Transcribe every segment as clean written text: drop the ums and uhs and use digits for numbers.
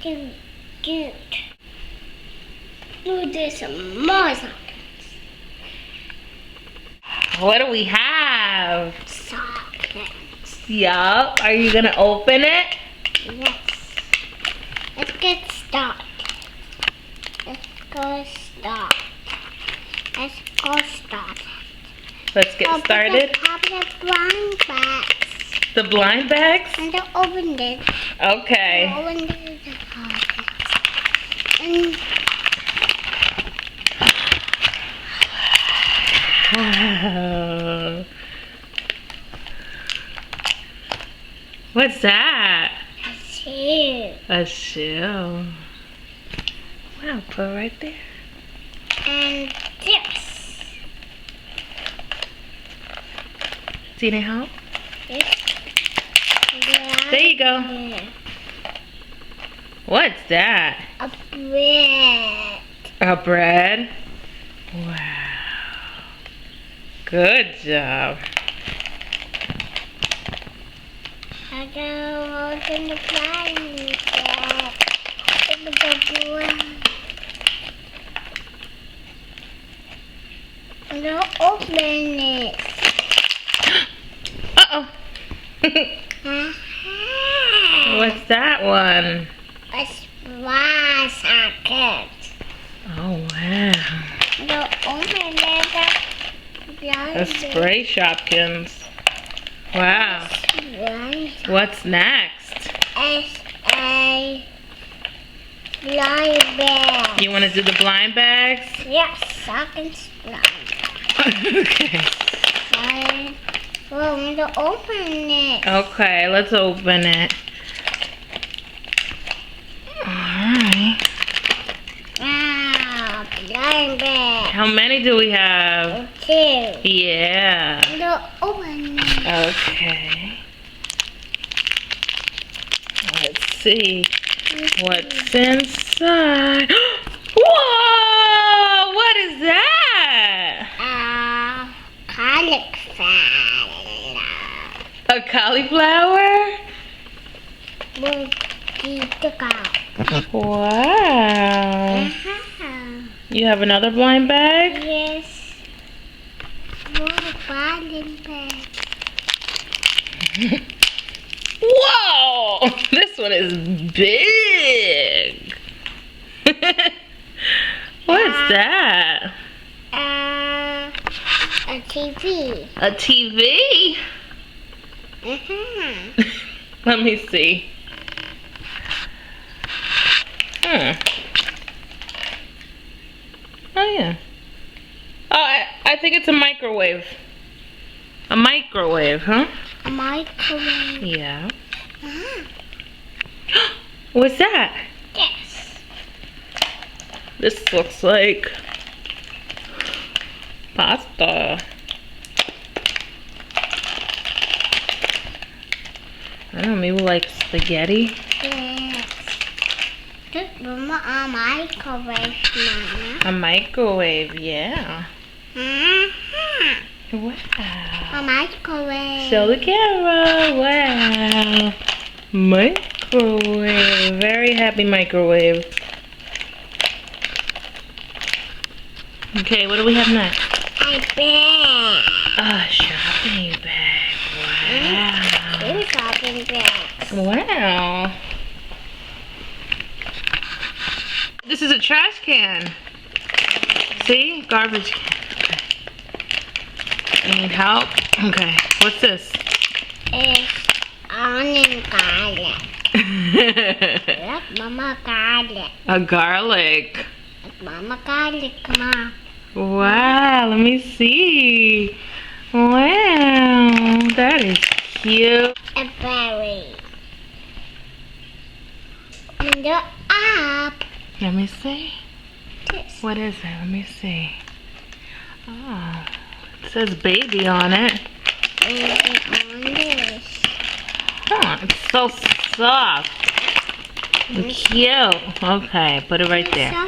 do good. Do this more sockets. What do we have? Sockets. Yup. Are you gonna open it? Yes. Let's get started. Let's go start. Let's go start. Let's get started. Pop the blind bags. The blind bags? And open it. Okay. Open the pockets. And Wow. What's that? a shoe. A shoe. Wow, put it right there. And this. Do you need help? This. There you go. What's that? A bread. A bread? Wow. Good job. I gotta open the blind bag. Open the blind. I'm gonna open it. Uh-oh. What's that one? A spy socket. Oh, wow. I'm gonna open it. A spray Shopkins. Wow. What's next? It's a blind bag. You want to do the blind bags? Yes, sockets blind. Okay. Well, I'm gonna open it. Okay, let's open it. Alright. Wow, blind bag. How many do we have? 2. Yeah. I'm gonna open it. Okay. Let's see what's inside. Whoa! What is that? Cauliflower. A cauliflower? Wow. You have another blind bag? Yes. More blind bag. Whoa! This one is big. What's that? A TV. A TV? Let me see. Oh yeah. Oh, I think it's a microwave. A microwave, huh? A microwave. Yeah. What's that? Yes. This looks like pasta. I don't know, maybe like spaghetti. Yes. This is a microwave, Mama. A microwave, yeah. A Wow. microwave. Show the camera. Wow. Microwave. Very happy microwave. Okay, what do we have next? A bag. A shopping bag. Wow. 2 shopping bags. Wow. This is a trash can. See? Garbage can. Okay. Need help? Okay. What's this? It's onion garlic. Look, Mama garlic. A garlic. Look, Mama garlic, Mom. Wow. Let me see. Wow. That is cute. A berry. And the up. Let me see. This. What is it? Let me see. Oh. It says baby on it. And on this. Oh, it's so soft. And cute. Okay, put it right there. So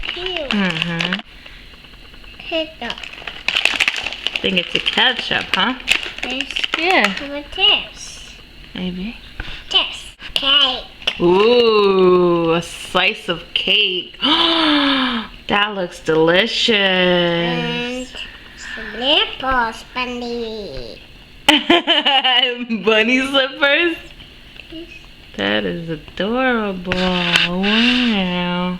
cute. Mm-hmm. Ketchup. I think it's a ketchup, huh? This. Yeah, With this. maybe. This. Cake. Ooh. a slice of cake. That looks delicious. And slippers, bunny. Bunny slippers? That is adorable. Wow.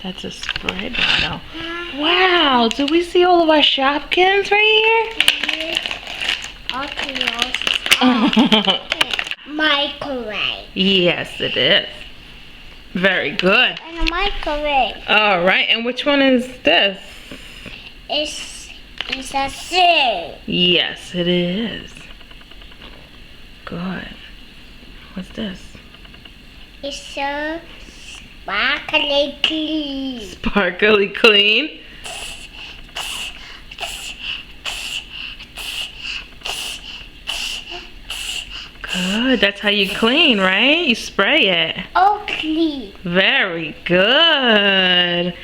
That's a spray bottle. Wow, do we see all of our Shopkins right here? Microwave. Yes, it is. Very good. And a microwave. All right, and which one is this? It's a soup. Yes, it is. Good. What's this? It's so sparkly clean. Sparkly clean. Good. That's how you clean, right? You spray it. Oh, clean. Very good.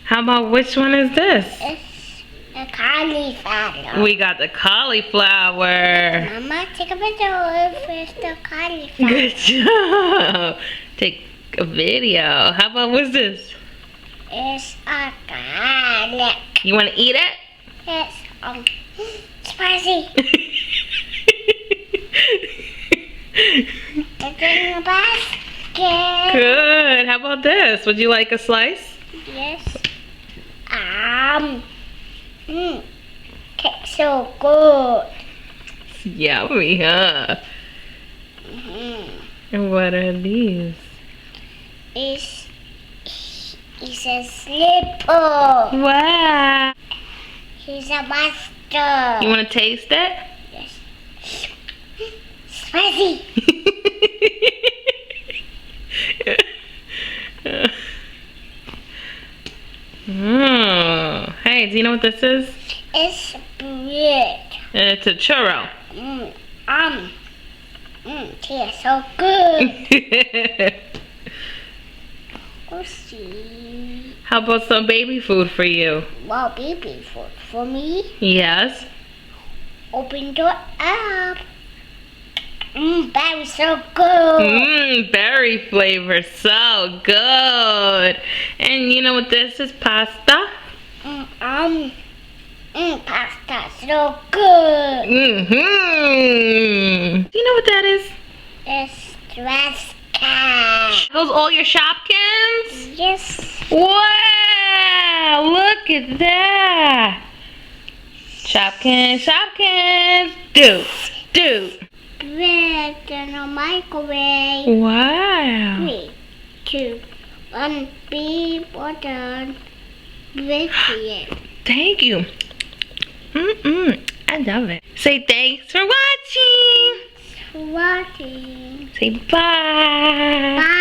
How about which one is this? It's a cauliflower. We got the cauliflower. Mama, take a picture of the cauliflower. Good job. Take a video. How about what's this? It's a garlic. You want to eat it? It's spicy. It's in the basket. Good. How about this? Would you like a slice? Yes. Tastes so good. It's yummy, huh? And what are these? It's a slipper. Wow. He's a master. You want to taste it? Yes. Spicy. Hey, do you know what this is? It's bread. It's a churro. Tastes so good. Let's see. How about some baby food for you? Wow, baby food for me. Yes. Open door up. Berry so good. Berry flavor, so good. And you know what this is? Pasta. Pasta so good. Do you know what that is? It's dress cat. Those all your Shopkins? Yes. Wow, look at that. Shopkins, Shopkins. Do. Bread in a microwave. Wow. 3, 2, 1. Be water. Bread here. Thank you. I love it. Say thanks for watching. Watching. Say bye. Bye.